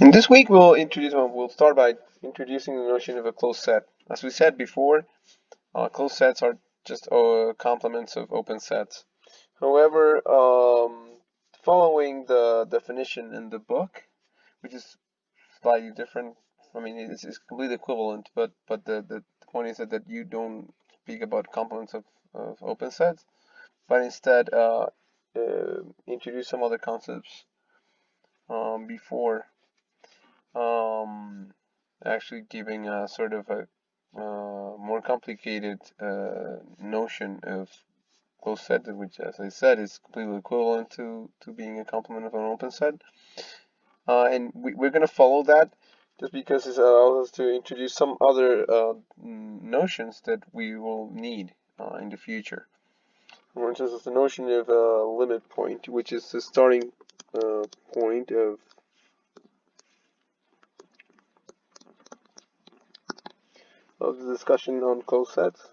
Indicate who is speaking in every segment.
Speaker 1: In this week, we'll start by introducing the notion of a closed set. As we said before, closed sets are just complements of open sets. However, following the definition in the book, which is slightly different, I mean, it's completely equivalent, but the point is that you don't speak about complements of open sets, but instead introduce some other concepts before actually giving a sort of a more complicated notion of closed set, which, as I said, is completely equivalent to being a complement of an open set. And we're going to follow that just because it allows us to introduce some other notions that we will need in the future. For instance, the notion of a limit point, which is the starting point of the discussion on closed sets.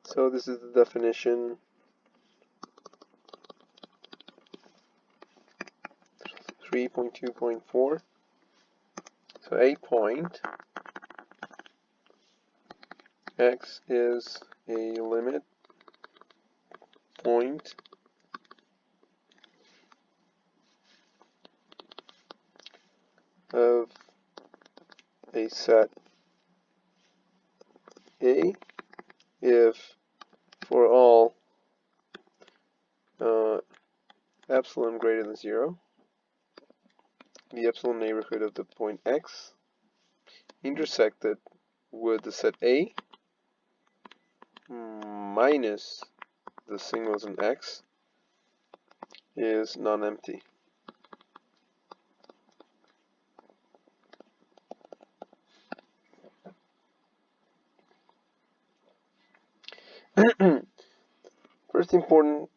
Speaker 1: So this is the definition. 3.2.4. So a point x is a limit point of a set A if for all epsilon greater than 0, the epsilon neighborhood of the point x intersected with the set A minus the signals in x is non-empty. First important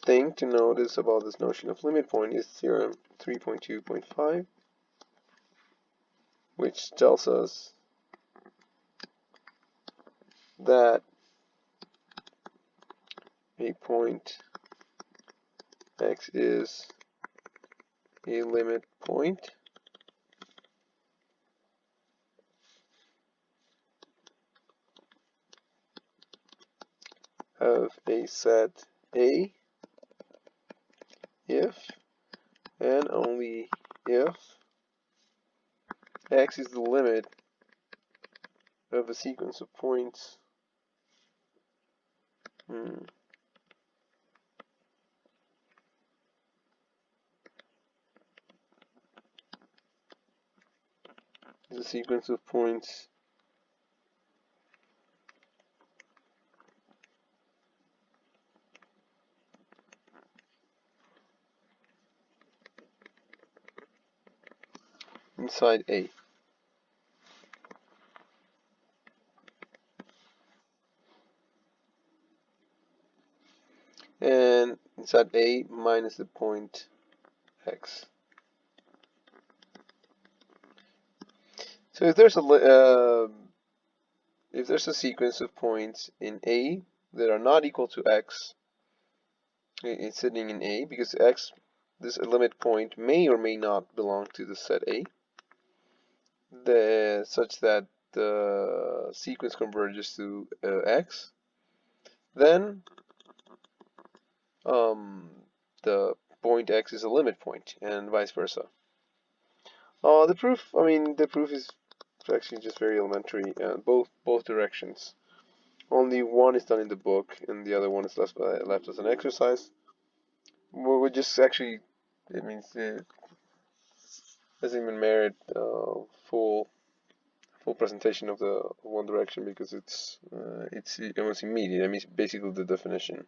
Speaker 1: thing to notice about this notion of limit point is theorem 3.2.5, which tells us that a point x is a limit point of a set A if and only if x is the limit of a sequence of points the sequence of points inside A. And inside A minus the point x. So if there's a sequence of points in A that are not equal to x, it's sitting in A because x, this limit point, may or may not belong to the set A, such that the sequence converges to x, then the point x is a limit point, and vice versa. The proof is actually just very elementary, both directions. Only one is done in the book, and the other one is left as an exercise. We just actually, it means it doesn't even merit full presentation of the one direction because it's almost immediate. I mean, it's basically the definition.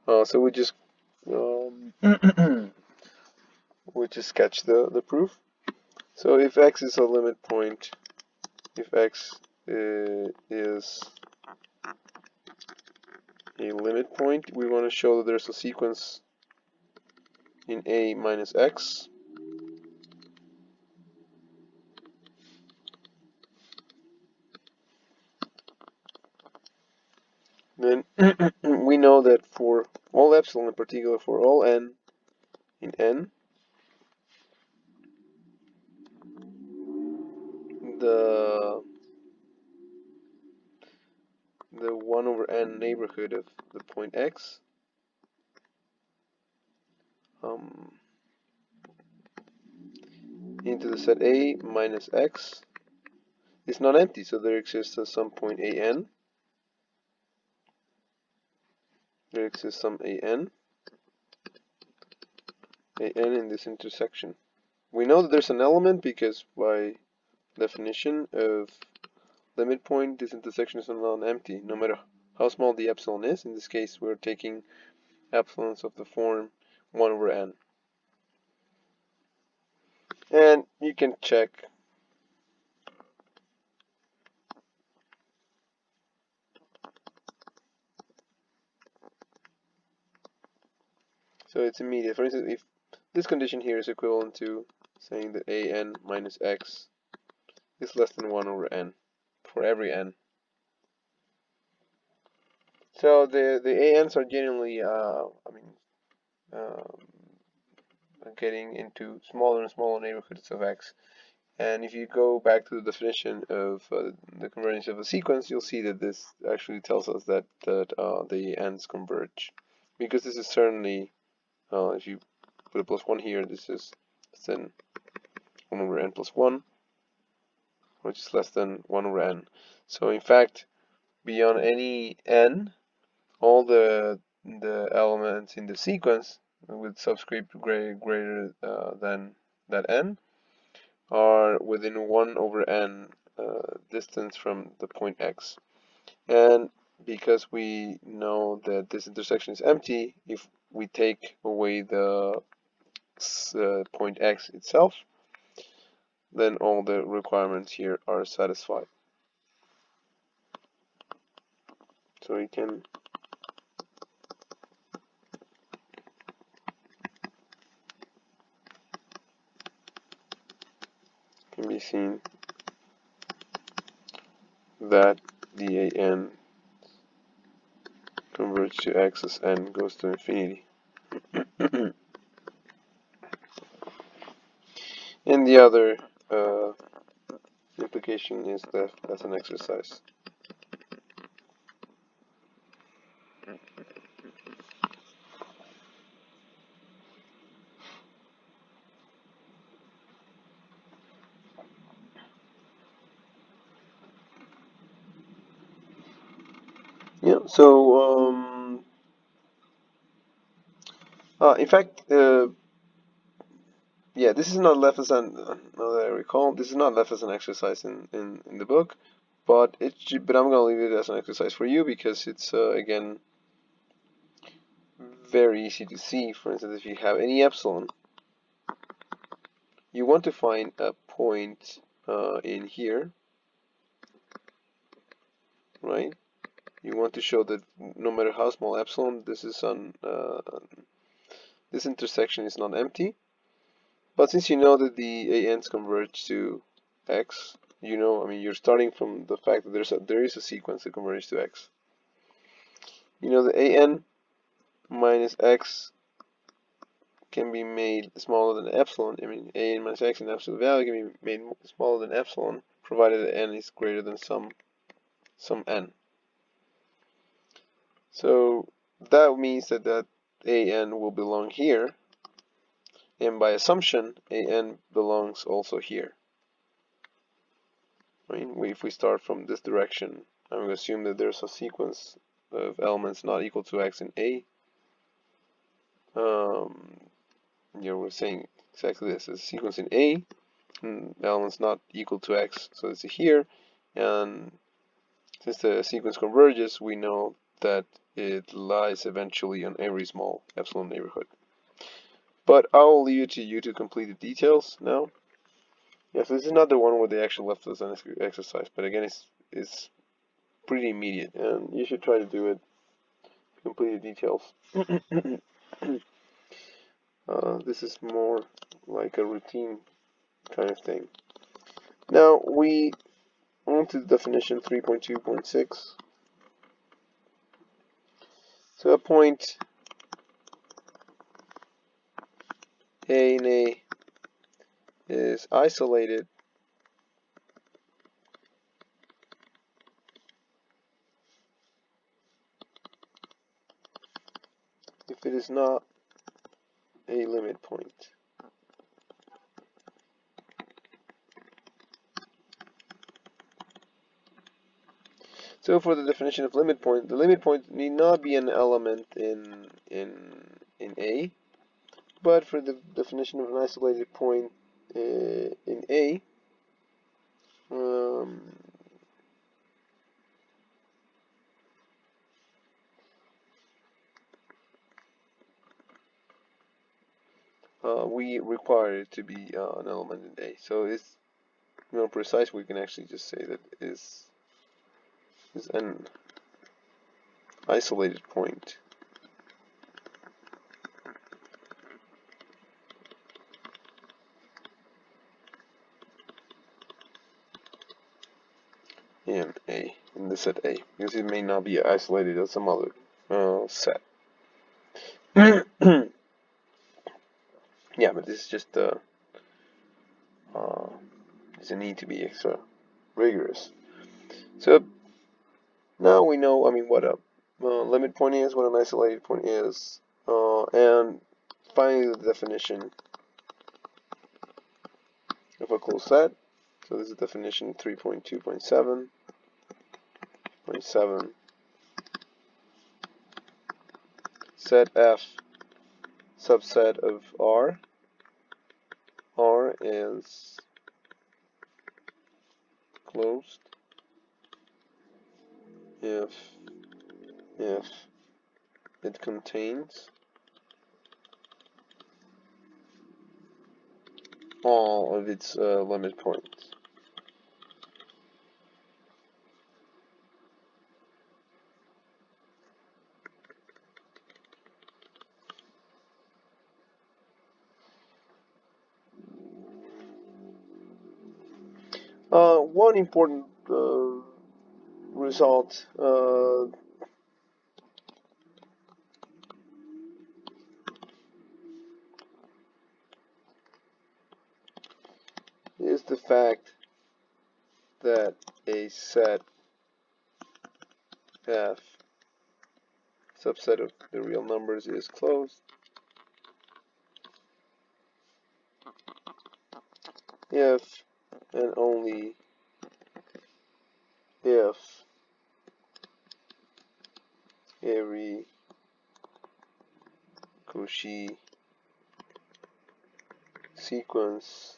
Speaker 1: So we just we just sketch the proof. So if x is a limit point, if x is a limit point, we want to show that there's a sequence in A minus x. Then we know that for all epsilon, in particular for all n in n, the 1 over n neighborhood of the point x into the set A minus x is not empty, so there exists some point an. There exists some an in this intersection. We know that there's an element because by definition of limit point, this intersection is non-empty, no matter how small the epsilon is. In this case, we're taking epsilons of the form 1 over n. And you can check so it's immediate. For instance, if this condition here is equivalent to saying that an minus x is less than 1 over n for every n. So the ANs are generally, getting into smaller and smaller neighborhoods of x. And if you go back to the definition of the convergence of a sequence, you'll see that this actually tells us that the ends converge. Because this is certainly, if you put a plus 1 here, this is then 1 over n plus 1, which is less than 1 over n. So in fact, beyond any n, all the elements in the sequence with subscript greater than that n are within 1 over n distance from the point x. And because we know that this intersection is empty, if we take away the point x itself, then all the requirements here are satisfied. So we can be seen that the an converge to x as n goes to infinity. And the other implication is left as an exercise. Yeah, so in fact, yeah, this is not left as an, now that I recall, this is not left as an exercise in the book, but I'm going to leave it as an exercise for you because it's, again, very easy to see. For instance, if you have any epsilon, you want to find a point in here, right? You want to show that no matter how small epsilon, this is this intersection is not empty. But since you know that the ANs converge to x, you know, I mean, you're starting from the fact that there is a sequence that converges to x. You know, the AN minus x can be made smaller than epsilon. I mean, AN minus x in absolute value can be made smaller than epsilon, provided that n is greater than some n. So that means that AN will belong here, and by assumption, AN belongs also here. I mean, if we start from this direction, I'm going to assume that there's a sequence of elements not equal to x in A. Yeah, we're saying exactly this. There's a sequence in A, and elements not equal to x, so it's here. And since the sequence converges, we know that it lies eventually on every small epsilon neighborhood. But I'll leave it to you to complete the details now. Yes, this is not the one where they actually left us an exercise, but again, it's pretty immediate, and you should try to do it. Complete the details. This is more like a routine kind of thing. Now we on to definition 3.2.6. So a point A in A is isolated if it is not a limit point. So for the definition of limit point, the limit point need not be an element in A, but for the definition of an isolated point in A, we require it to be an element in A. So it's more precise. We can actually just say that is an isolated point in A, in the set A, because it may not be isolated as some other set. Yeah, but this is just there's a need to be extra rigorous. So now we know, I mean, what a limit point is, what an isolated point is, and finally the definition of a closed set. So this is definition 3.2.7.7. Set F subset of R. R is closed if it contains all of its limit points. One important result is the fact that a set F subset of the real numbers is closed if and only if every Cauchy sequence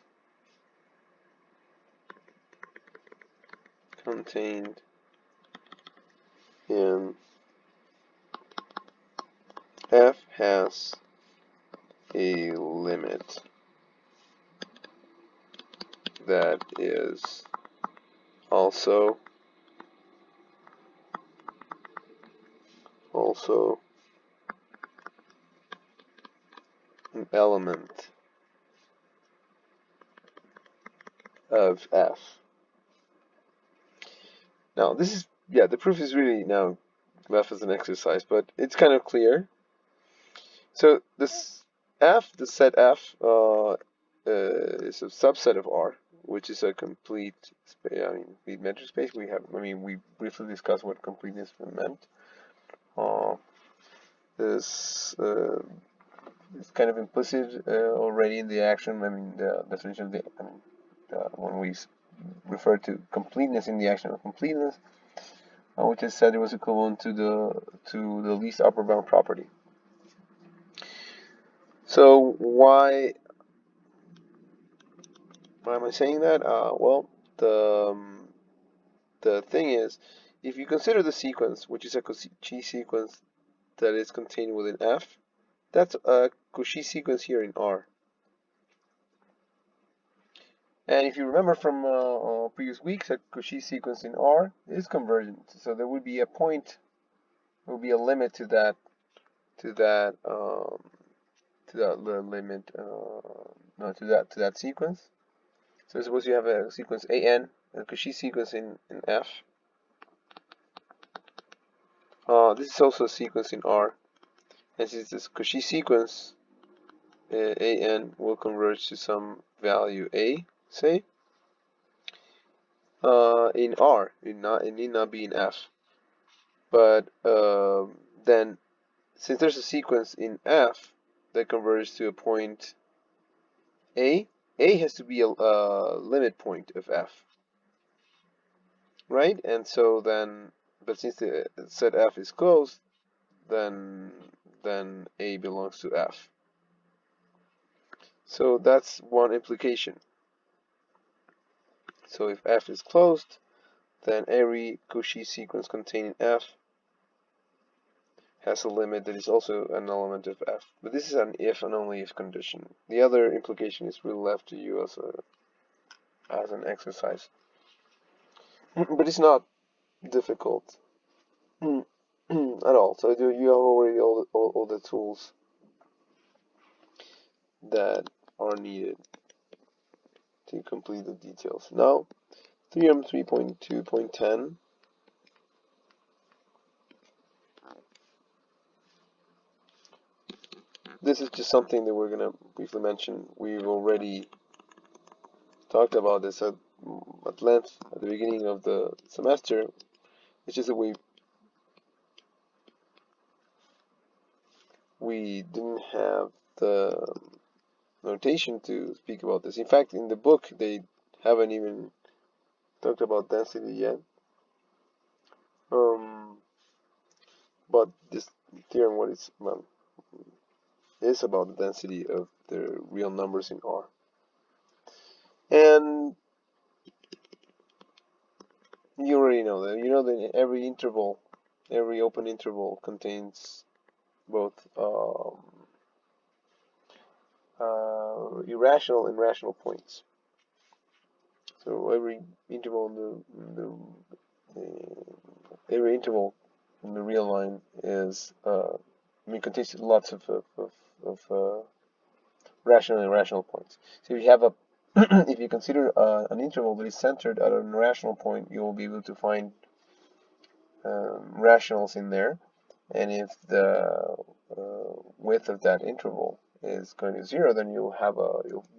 Speaker 1: contained in F has a limit that is also an element of F. Now this is, yeah, the proof is really now left as an exercise, but it's kind of clear. So this F, the set F, is a subset of R, which is a complete space. I mean, complete metric space. We briefly discussed what completeness meant. This is kind of implicit already in the action. I mean, the definition of when we refer to completeness in the action of completeness, which is said it was equivalent to the least upper bound property. So why am I saying that? Well, the thing is, if you consider the sequence, which is a Cauchy sequence that is contained within F, that's a Cauchy sequence here in R. And if you remember from previous weeks, a Cauchy sequence in R is convergent. So there would be a point, there would be a limit to that sequence. So suppose you have a sequence AN, a Cauchy sequence in F. This is also a sequence in R. And since this Cauchy sequence AN will converge to some value A, say, in R, it need not be in F. But then since there's a sequence in F that converges to a point A has to be a limit point of F, right? And so then, but since the set F is closed, then A belongs to F. So that's one implication. So if F is closed, then every Cauchy sequence containing F has a limit that is also an element of F. But this is an if and only if condition. The other implication is really left to you as an exercise. But it's not difficult at all. So you have already all the tools that are needed to complete the details. Now, theorem 3.2.10. This is just something that we're going to briefly mention. We've already talked about this at length at the beginning of the semester. It's just that we didn't have the notation to speak about this. In fact, in the book, they haven't even talked about density yet. But this theorem, what it's is about the density of the real numbers in R. And you already know that. You know that every interval, every open interval contains both irrational and rational points. So every interval every interval in the real line is contains lots of rational and irrational points. So if you have a if you consider an interval that is centered at an irrational point, you will be able to find rationals in there. And if the width of that interval is going to 0, then you'll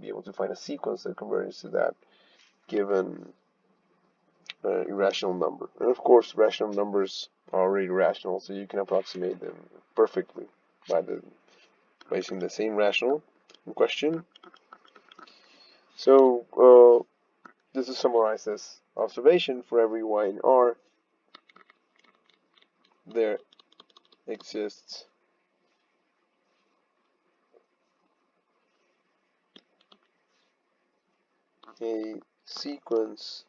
Speaker 1: be able to find a sequence that converges to that given irrational number. And of course, rational numbers are already rational, so you can approximate them perfectly by using the same rational in question. So this is summarized as observation: for every y in R, there exists a sequence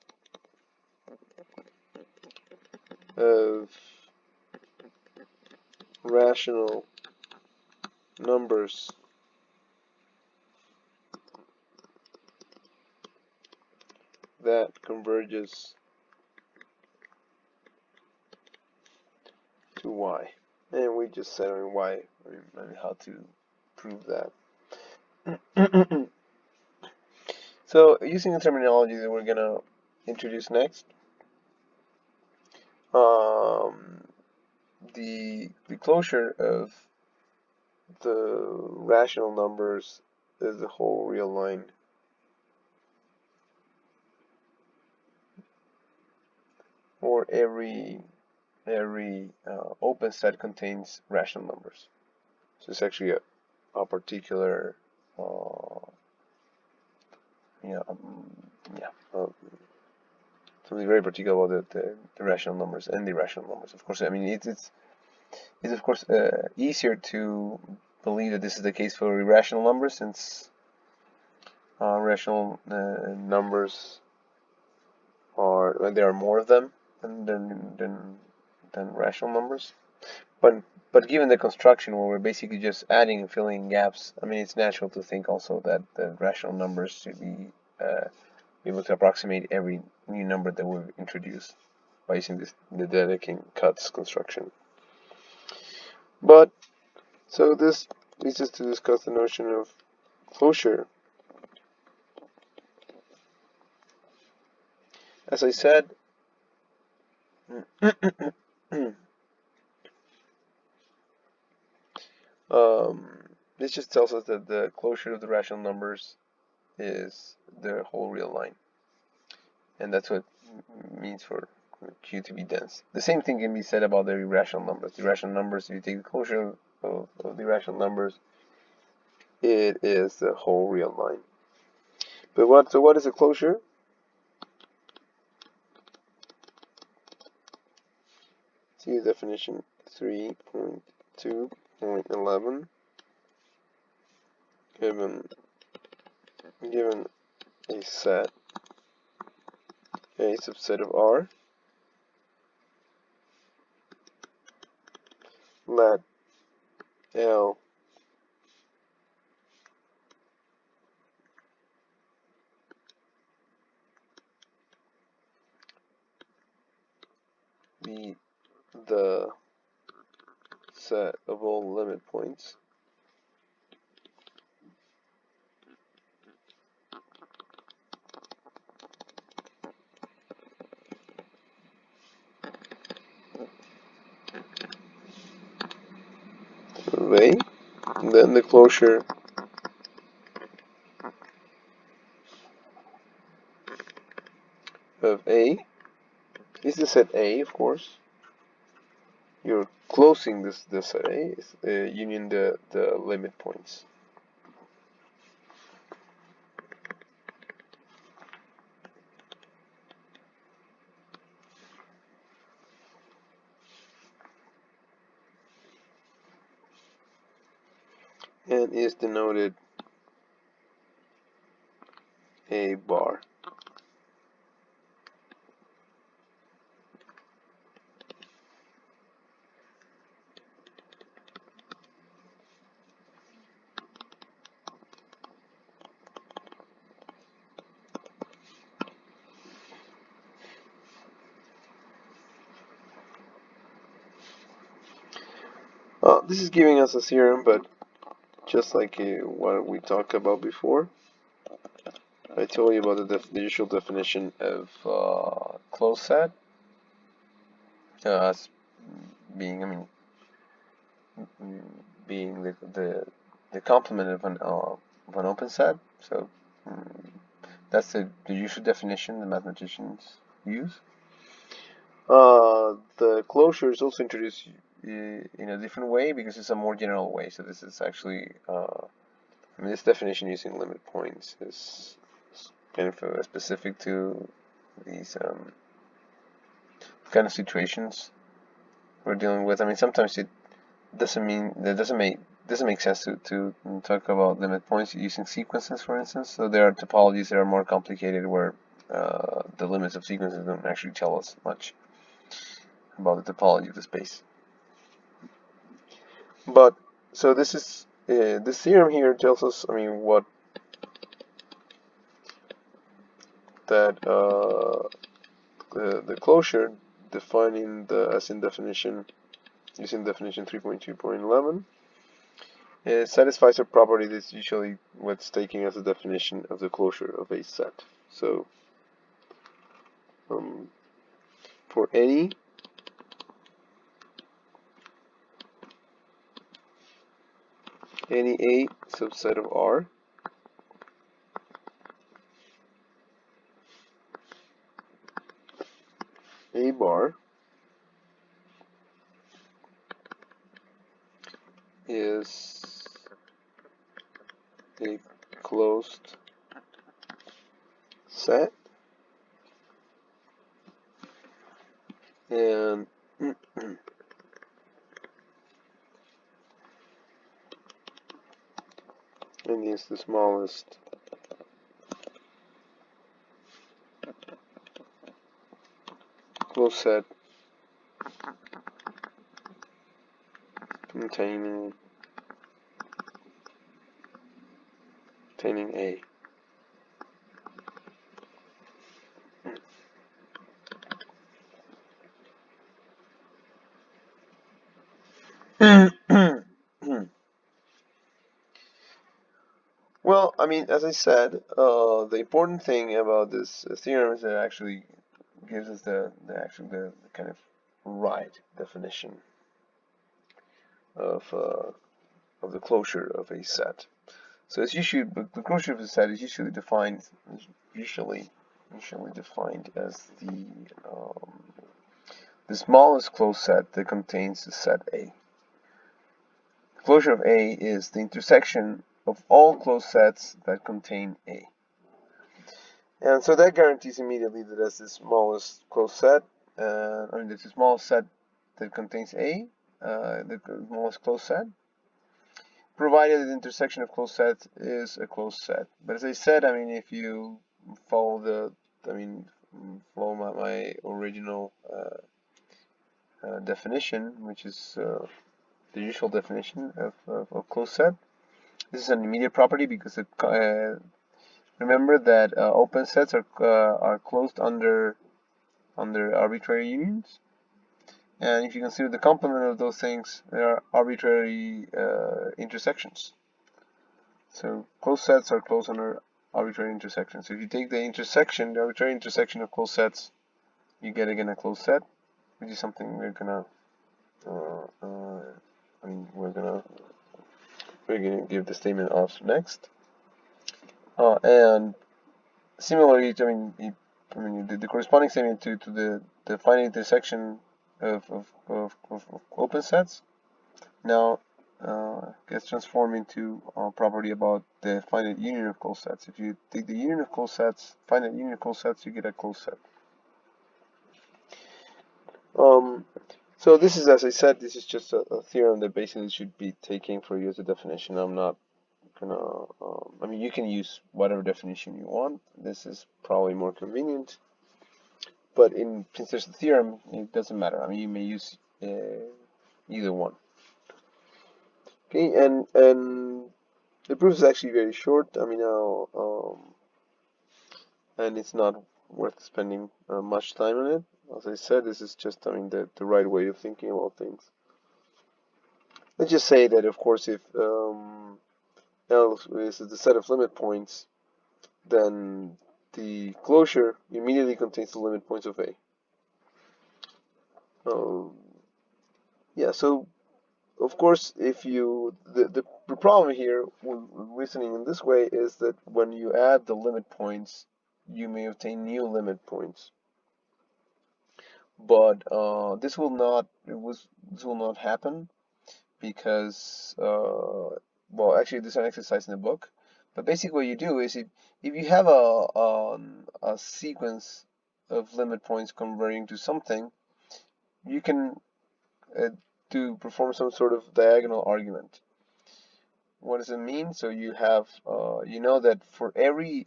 Speaker 1: of rational numbers that converges to y. And we just said on y and how to prove that. So using the terminology that we're gonna introduce next, the closure of the rational numbers is the whole real line. Or every open set contains rational numbers. So it's actually a particular something very particular about the rational numbers and the irrational numbers. Of course, I mean it's of course easier to believe that this is the case for irrational numbers, since rational numbers there are more of them than rational numbers. But given the construction where we're basically just adding and filling in gaps, I mean, it's natural to think also that the rational numbers should be able to approximate every new number that we've introduced by using the Dedekind cuts construction. But so this leads us to discuss the notion of closure. As I said, this just tells us that the closure of the rational numbers is the whole real line, and that's what it means for Q to be dense. The same thing can be said about the irrational numbers. The irrational numbers, if you take the closure of the rational numbers, it is the whole real line. But what is a closure? See definition 3.2.11. Given a set, a subset of R, let L be the set of all limit points of A. And then the closure of A is the set A, of course. You're closing this set A, is union the limit points. And is denoted A bar. This is giving us a theorem, but just like what we talked about before, I told you about the usual definition of closed set as being, being the complement of an open set. So that's the usual definition the mathematicians use. The closure is also introduced in a different way because it's a more general way. So this is actually, this definition using limit points is kind of specific to these kind of situations we're dealing with. I mean, sometimes it doesn't make sense to talk about limit points using sequences, for instance. So there are topologies that are more complicated where the limits of sequences don't actually tell us much about the topology of the space. But so this is this theorem here tells us, what that the closure defining the as in definition using definition 3.2.11 it satisfies a property that's usually what's taken as a definition of the closure of a set. So for any A subset of R A bar is a closed set, and is the smallest closed set containing A. Well, as I said, the important thing about this theorem is that it actually gives us the kind of right definition of the closure of a set. So it's usually the closure of a set is usually defined defined as the smallest closed set that contains the set A. closure of A is the intersection of all closed sets that contain A. And so that guarantees immediately that that's the smallest closed set, that's the smallest set that contains A, the smallest closed set, provided the intersection of closed sets is a closed set. But as I said, if you follow follow my original definition, which is the usual definition of closed set, this is an immediate property because it, remember that open sets are closed under arbitrary unions, and if you consider the complement of those things, they are arbitrary intersections. So closed sets are closed under arbitrary intersections. So if you take the arbitrary intersection of closed sets, you get again a closed set, which is something we're gonna give the statement of next. And similarly, the corresponding statement to the finite intersection of open sets now gets transformed into a property about the finite union of closed sets. If you take the union of closed sets, finite union of closed sets, you get a closed set. So this is, as I said, this is just a theorem that basically should be taken for you as a definition. I'm not gonna, you can use whatever definition you want. This is probably more convenient. But since there's a theorem, it doesn't matter. You may use either one. Okay, and the proof is actually very short. And it's not worth spending much time on it. As I said, this is just, the right way of thinking about things. Let's just say that, of course, if L is the set of limit points, then the closure immediately contains the limit points of A. Yeah, so of course, if you the problem here with reasoning in this way is that when you add the limit points, you may obtain new limit points. But this will not happen because well, actually, this is an exercise in the book. But basically, what you do is if you have a sequence of limit points converging to something, you can perform some sort of diagonal argument. What does it mean? So you have you know that for every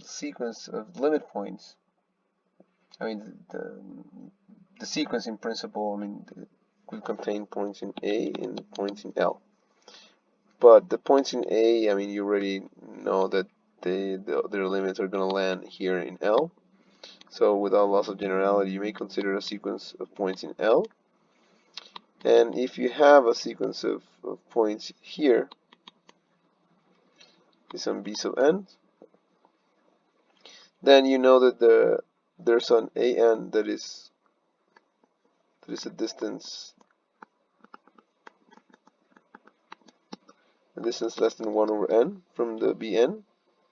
Speaker 1: sequence of limit points, the sequence in principle, could contain points in A and points in L. But the points in A, you already know that their limits are going to land here in L. So without loss of generality, you may consider a sequence of points in L. And if you have a sequence of points here, some B sub n, then you know that there's an AN that is a distance less than 1 over n from the Bn,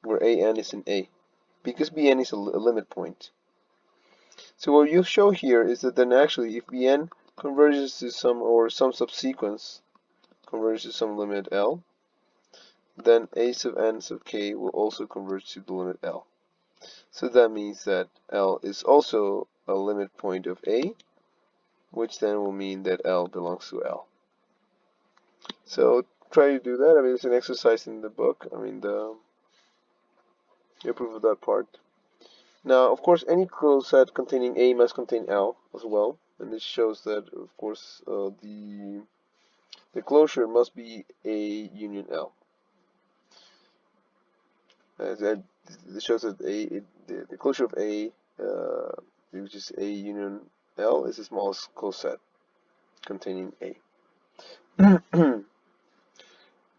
Speaker 1: where AN is in A, because Bn is a limit point. So what you show here is that then actually if Bn converges to some subsequence converges to some limit L, then A sub n sub k will also converge to the limit L. So that means that L is also a limit point of A, which then will mean that L belongs to L. So try to do that. It's an exercise in the book. You proof of that part. Now, of course, any closed set containing A must contain L as well, and this shows that, of course, the closure must be A union L. This shows that the closure of A, which is A union L, is the smallest closed set containing A.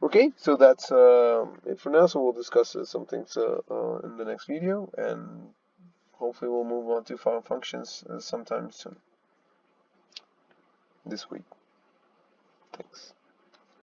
Speaker 1: Okay, so that's it for now. So we'll discuss some things in the next video, and hopefully we'll move on to functions sometime soon this week. Thanks.